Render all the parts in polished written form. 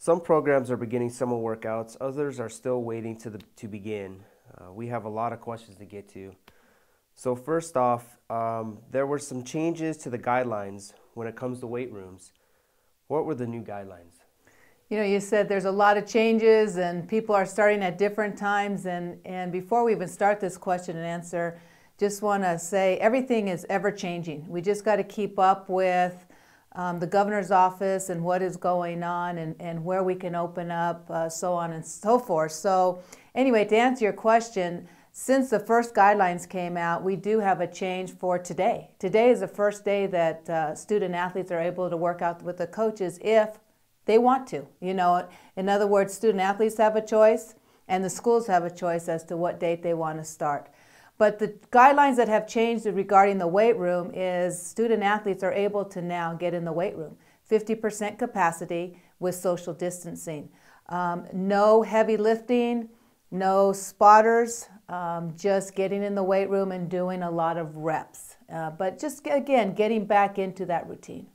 Some programs are beginning summer workouts, others are still waiting to begin. We have a lot of questions to get to. So first off, there were some changes to the guidelines when it comes to weight rooms. What were the new guidelines? You know, you said there's a lot of changes and people are starting at different times. And before we even start this question and answer, just want to say everything is ever changing. We just got to keep up with the governor's office and what is going on and where we can open up, so on and so forth. So anyway, to answer your question, since the first guidelines came out, we do have a change for today. Today is the first day that student athletes are able to work out with the coaches if they want to. You know, in other words, student athletes have a choice and the schools have a choice as to what date they want to start. But the guidelines that have changed regarding the weight room is student athletes are able to now get in the weight room. 50% capacity with social distancing. No heavy lifting, no spotters, just getting in the weight room and doing a lot of reps. But just, again, getting back into that routine.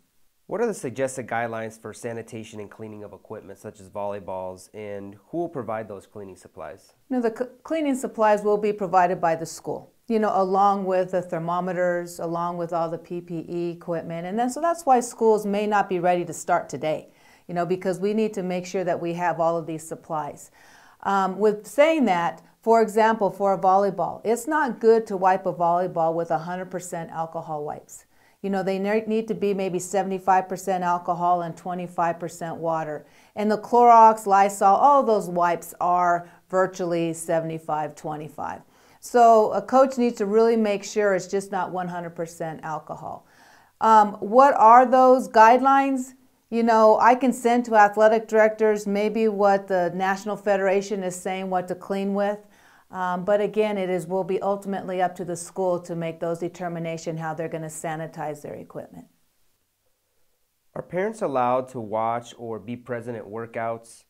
What are the suggested guidelines for sanitation and cleaning of equipment such as volleyballs, and who will provide those cleaning supplies? You know, the cleaning supplies will be provided by the school, you know, along with the thermometers, along with all the PPE equipment. And then so that's why schools may not be ready to start today, you know, because we need to make sure that we have all of these supplies. With saying that, for example, for a volleyball, it's not good to wipe a volleyball with 100% alcohol wipes. You know, they need to be maybe 75% alcohol and 25% water. And the Clorox, Lysol, all of those wipes are virtually 75-25. So a coach needs to really make sure it's just not 100% alcohol. What are those guidelines? You know, I can send to athletic directors maybe what the National Federation is saying what to clean with. But again, will be ultimately up to the school to make those determinations how they're going to sanitize their equipment. Are parents allowed to watch or be present at workouts?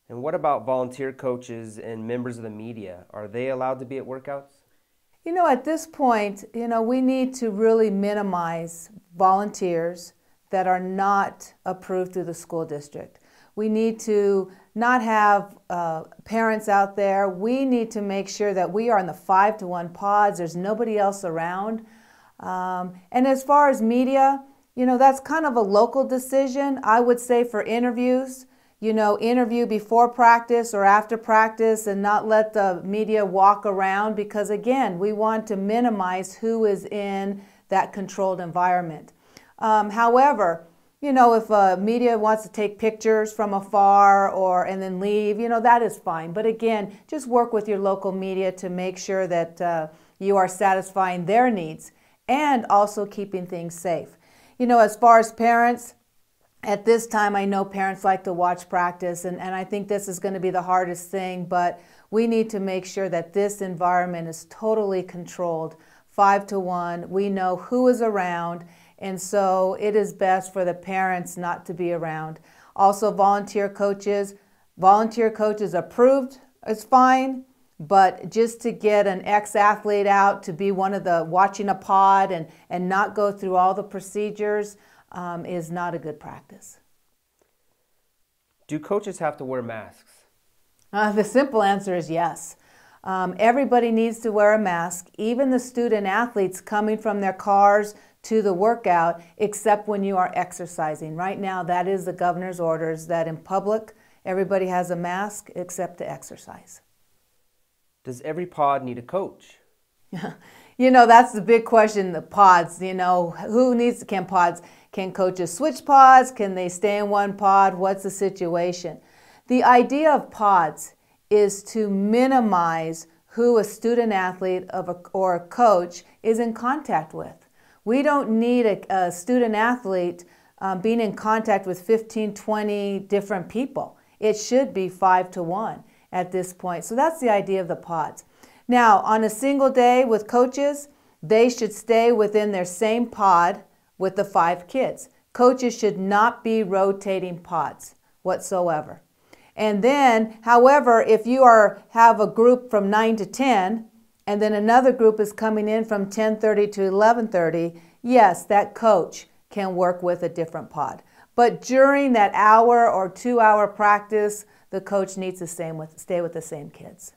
And what about volunteer coaches and members of the media? Are they allowed to be at workouts? You know, at this point, you know, we need to really minimize volunteers that are not approved through the school district. We need to not have parents out there. We need to make sure that we are in the 5-to-1 pods. There's nobody else around. And as far as media, you know, that's kind of a local decision. I would say for interviews, you know, interview before practice or after practice and not let the media walk around because, again, we want to minimize who is in that controlled environment. However, you know, if media wants to take pictures from afar and then leave, you know, that is fine. But again, just work with your local media to make sure that you are satisfying their needs and also keeping things safe. You know, as far as parents, at this time, I know parents like to watch practice, and I think this is going to be the hardest thing, but we need to make sure that this environment is totally controlled, 5-to-1. We know who is around. And so it is best for the parents not to be around. Also, volunteer coaches approved is fine, but just to get an ex-athlete out to be one of the watching a pod and not go through all the procedures is not a good practice. Do coaches have to wear masks? The simple answer is yes. Everybody needs to wear a mask, even the student athletes coming from their cars to the workout, except when you are exercising. Right now, that is the governor's orders that in public, everybody has a mask except to exercise. Does every pod need a coach? You know, that's the big question, the pods. You know, can coaches switch pods? Can they stay in one pod? What's the situation? The idea of pods is to minimize who a student athlete or a coach is in contact with. We don't need a student athlete being in contact with 15, 20 different people. It should be 5-to-1 at this point. So that's the idea of the pods. Now, on a single day with coaches, they should stay within their same pod with the 5 kids. Coaches should not be rotating pods whatsoever. And then, however, if you have a group from 9 to 10, and then another group is coming in from 10:30 to 11:30, yes, that coach can work with a different pod. But during that hour or 2 hour practice, the coach needs to stay with the same kids.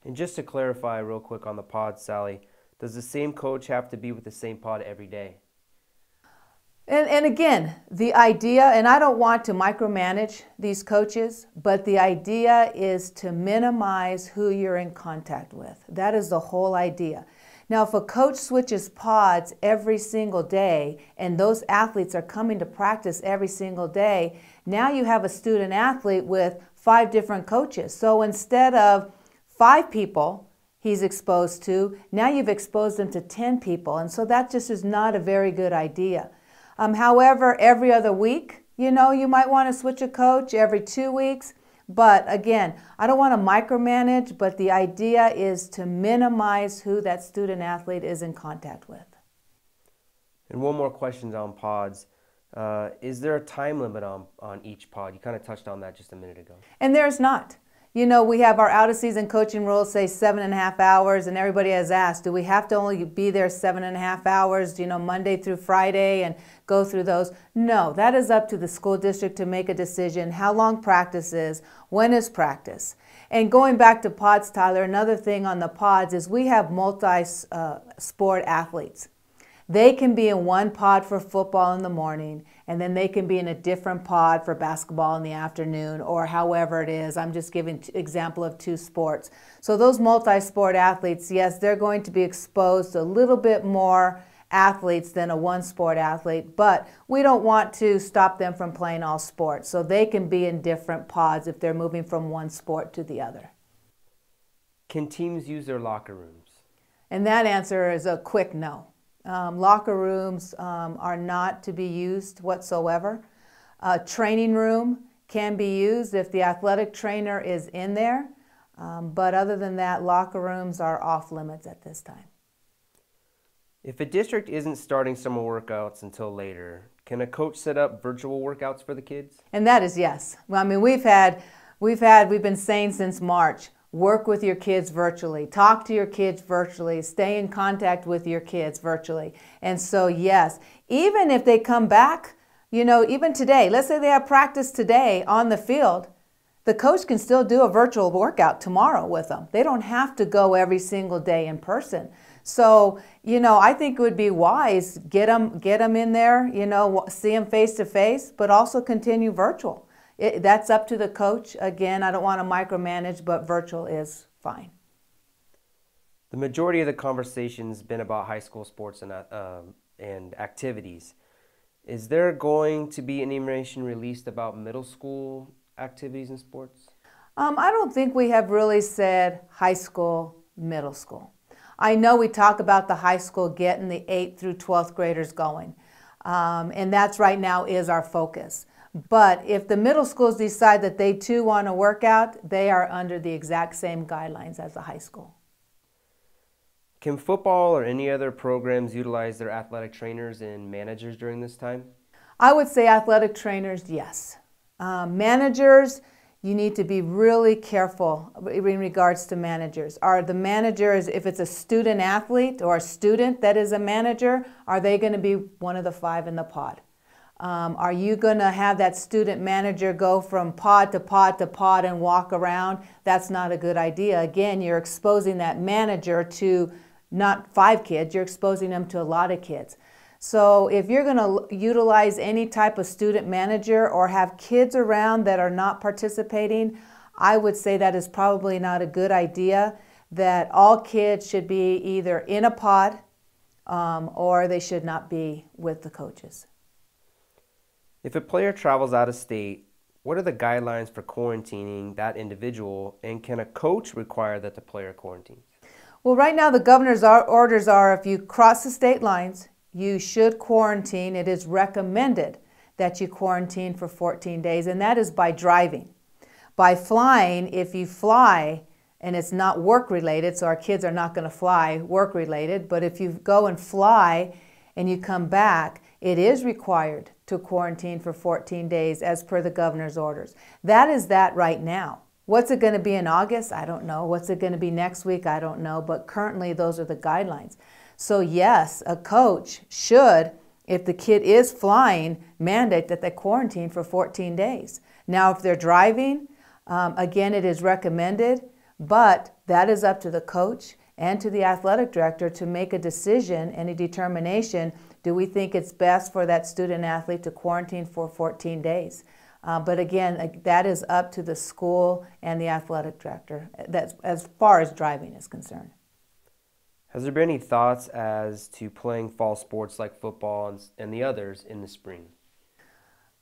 And just to clarify real quick on the pod, Sally, does the same coach have to be with the same pod every day? And again, the idea, and I don't want to micromanage these coaches, but the idea is to minimize who you're in contact with. That is the whole idea. Now, if a coach switches pods every single day and those athletes are coming to practice every single day, now you have a student athlete with 5 different coaches. So instead of 5 people he's exposed to, now you've exposed them to 10 people. And so that just is not a very good idea. However, every other week, you might want to switch a coach, every 2 weeks. But again, I don't want to micromanage, but the idea is to minimize who that student athlete is in contact with. And one more question on pods. Is there a time limit on each pod? You kind of touched on that just a minute ago. And there's not. We have our out-of-season coaching rules say 7.5 hours, and everybody has asked, do we have to only be there 7.5 hours, Monday through Friday and go through those? No, that is up to the school district to make a decision, how long practice is, when is practice. And going back to pods, Tyler, another thing on the pods is we have multi-sport athletes. They can be in one pod for football in the morning, and then they can be in a different pod for basketball in the afternoon, or however it is. I'm just giving an example of 2 sports. So those multi-sport athletes, yes, they're going to be exposed to a little bit more athletes than a one-sport athlete, but we don't want to stop them from playing all sports. So they can be in different pods if they're moving from one sport to the other. Can teams use their locker rooms? And that answer is a quick no. Locker rooms are not to be used whatsoever. A training room can be used if the athletic trainer is in there, but other than that, locker rooms are off limits at this time. If a district isn't starting summer workouts until later, can a coach set up virtual workouts for the kids? And that is yes. Well, I mean, we've been saying since March, work with your kids virtually, talk to your kids virtually, stay in contact with your kids virtually. And so yes, even if they come back, even today, let's say they have practice today on the field, the coach can still do a virtual workout tomorrow with them. They don't have to go every single day in person. So, I think it would be wise, get them in there, see them face to face, but also continue virtual. That's up to the coach. Again, I don't want to micromanage, but virtual is fine. The majority of the conversation's been about high school sports and activities. Is there going to be any information released about middle school activities and sports? I don't think we have really said high school, middle school. I know we talk about the high school getting the 8th through 12th graders going, and that's right now is our focus. But if the middle schools decide that they too want to work out, they are under the exact same guidelines as the high school. Can football or any other programs utilize their athletic trainers and managers during this time? I would say athletic trainers, yes. Managers, you need to be really careful in regards to managers. Are the managers, if it's a student athlete or a student that is a manager, are they going to be one of the 5 in the pod? Are you going to have that student manager go from pod to pod to pod and walk around? That's not a good idea. Again, you're exposing that manager to not 5 kids, you're exposing them to a lot of kids. So if you're going to utilize any type of student manager or have kids around that are not participating, I would say that is probably not a good idea, that all kids should be either in a pod or they should not be with the coaches. If a player travels out of state, what are the guidelines for quarantining that individual, and can a coach require that the player quarantines? Well, right now the governor's orders are if you cross the state lines, you should quarantine. It is recommended that you quarantine for 14 days, and that is by driving. By flying, if you fly and it's not work-related, so our kids are not going to fly work-related, but if you go and fly and you come back, it is required to quarantine for 14 days as per the governor's orders. That is that right now. What's it going to be in August? I don't know. What's it going to be next week? I don't know. But currently those are the guidelines. So yes, a coach should, if the kid is flying, mandate that they quarantine for 14 days. Now, if they're driving, again, it is recommended, but that is up to the coach and to the athletic director to make a decision and a determination. Do we think it's best for that student athlete to quarantine for 14 days? But again, that is up to the school and the athletic director, that's as far as driving is concerned. Has there been any thoughts as to playing fall sports like football and the others in the spring?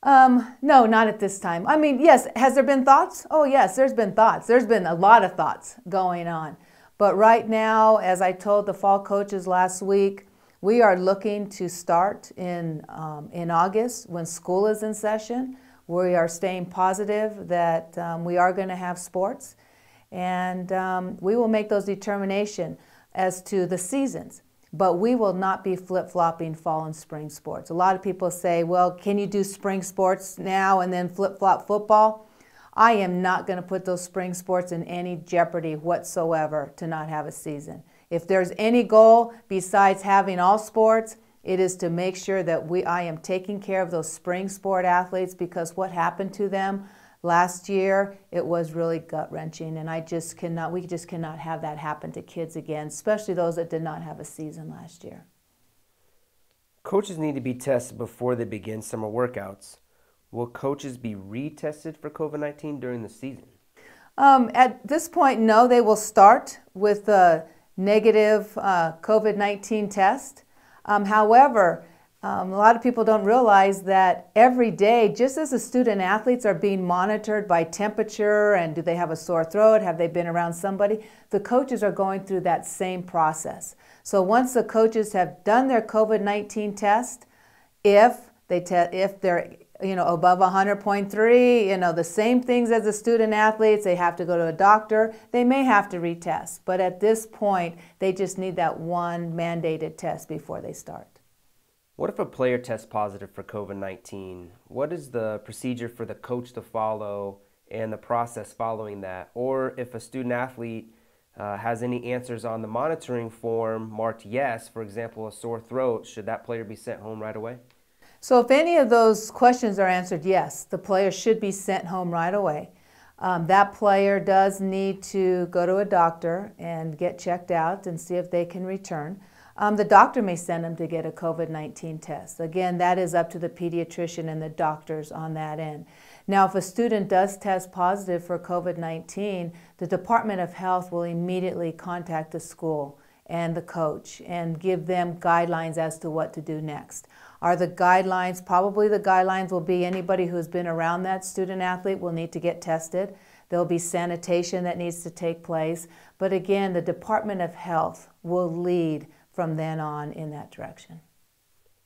No, not at this time. I mean, yes, has there been thoughts? Oh, yes, there's been thoughts. There's been a lot of thoughts going on. But right now, as I told the fall coaches last week, we are looking to start in August when school is in session. We are staying positive that we are going to have sports, and we will make those determinations as to the seasons. But we will not be flip-flopping fall and spring sports. A lot of people say, well, can you do spring sports now and then flip-flop football? I am not going to put those spring sports in any jeopardy whatsoever to not have a season. If there's any goal besides having all sports, it is to make sure that I am taking care of those spring sport athletes, because what happened to them last year, it was really gut-wrenching, and we just cannot have that happen to kids again, especially those that did not have a season last year. Coaches need to be tested before they begin summer workouts. Will coaches be retested for COVID-19 during the season? At this point, no. They will start with a negative COVID-19 test. However, a lot of people don't realize that every day, just as the student athletes are being monitored by temperature and do they have a sore throat, have they been around somebody, the coaches are going through that same process. So once the coaches have done their COVID-19 test, if they're above 100.3, the same things as the student athletes, they have to go to a doctor, they may have to retest. But at this point, they just need that one mandated test before they start. What if a player tests positive for COVID-19? What is the procedure for the coach to follow and the process following that? Or if a student athlete has any answers on the monitoring form marked yes, for example, a sore throat, should that player be sent home right away? So if any of those questions are answered yes, the player should be sent home right away. That player does need to go to a doctor and get checked out and see if they can return. The doctor may send them to get a COVID-19 test. Again, that is up to the pediatrician and the doctors on that end. Now, if a student does test positive for COVID-19, the Department of Health will immediately contact the school and the coach and give them guidelines as to what to do next. Are the guidelines, probably the guidelines will be anybody who's been around that student athlete will need to get tested. There'll be sanitation that needs to take place. But again, the Department of Health will lead from then on in that direction.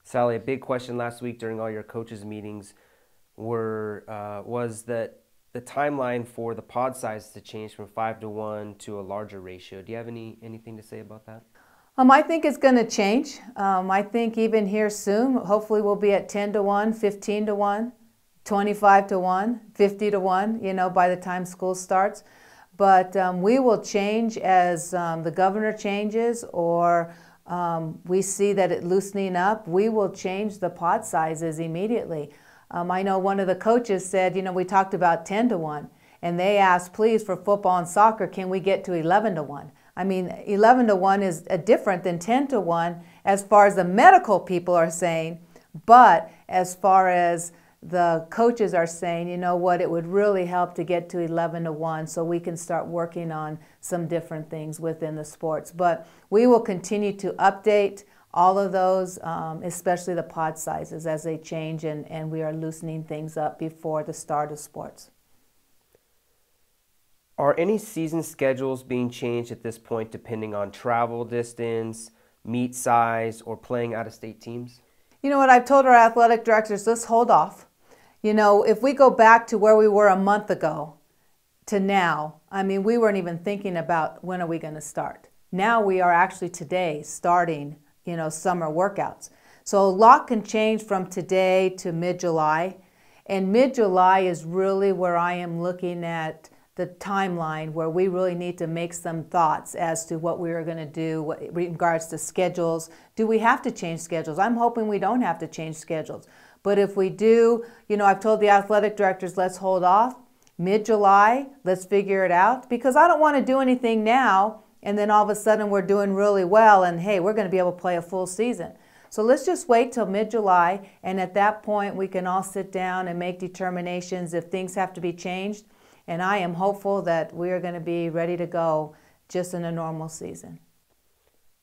Sally, a big question last week during all your coaches' meetings was that the timeline for the pod size to change from 5-to-1 to a larger ratio. Do you have anything to say about that? I think it's going to change. I think even here soon, hopefully we'll be at 10-to-1, 15-to-1, 25-to-1, 50-to-1, by the time school starts. But we will change as the governor changes or we see that it loosening up. We will change the pod sizes immediately. I know one of the coaches said, we talked about 10-to-1, and they asked, please, for football and soccer, can we get to 11-to-1? I mean, 11-to-1 is different than 10-to-1 as far as the medical people are saying, but as far as the coaches are saying, it would really help to get to 11-to-1 so we can start working on some different things within the sports. But we will continue to update all of those, especially the pod sizes as they change, and we are loosening things up before the start of sports. Are any season schedules being changed at this point depending on travel distance, meet size, or playing out-of-state teams? You know what, I've told our athletic directors, let's hold off. If we go back to where we were a month ago to now, we weren't even thinking about when are we going to start. Now we are actually today starting, summer workouts. So a lot can change from today to mid-July. And mid-July is really where I am looking at the timeline where we really need to make some thoughts as to what we are going to do in regards to schedules. Do we have to change schedules? I'm hoping we don't have to change schedules. But if we do, I've told the athletic directors, let's hold off. Mid-July, let's figure it out. Because I don't want to do anything now and then all of a sudden we're doing really well and hey, we're going to be able to play a full season. So let's just wait till mid-July, and at that point we can all sit down and make determinations if things have to be changed. And I am hopeful that we are going to be ready to go just in a normal season.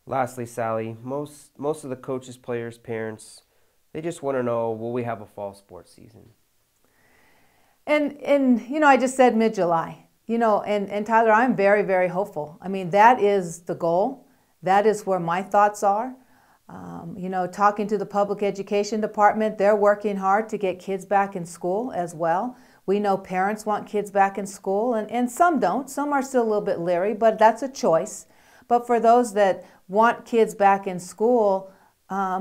Lastly, Sally, most of the coaches, players, parents, they just want to know, will we have a fall sports season? And I just said mid-July. And Tyler, I'm very, very hopeful. I mean, that is the goal. That is where my thoughts are. Talking to the public education department, they're working hard to get kids back in school as well. We know parents want kids back in school, and some don't. Some are still a little bit leery, but that's a choice. But for those that want kids back in school,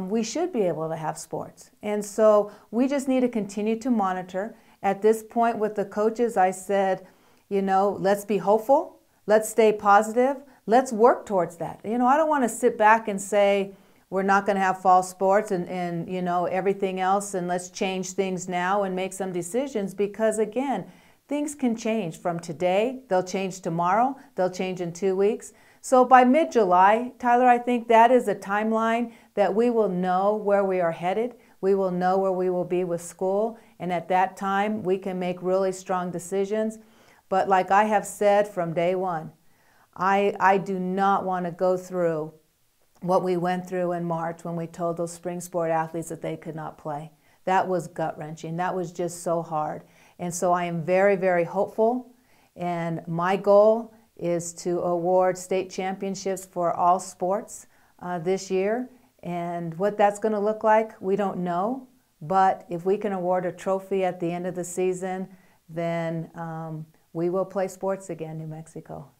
we should be able to have sports. And so we just need to continue to monitor. At this point with the coaches, I said, let's be hopeful. Let's stay positive. Let's work towards that. I don't want to sit back and say, we're not going to have fall sports and everything else, and let's change things now and make some decisions, because again, things can change from today. They'll change tomorrow. They'll change in 2 weeks. So by mid-July, Tyler, I think that is a timeline that we will know where we are headed. We will know where we will be with school, and at that time we can make really strong decisions. But like I have said from day one, I do not want to go through what we went through in March when we told those spring sport athletes that they could not play. That was gut-wrenching. That was just so hard. And so I am very, very hopeful. And my goal is to award state championships for all sports this year. And what that's going to look like, we don't know. But if we can award a trophy at the end of the season, then we will play sports again, New Mexico.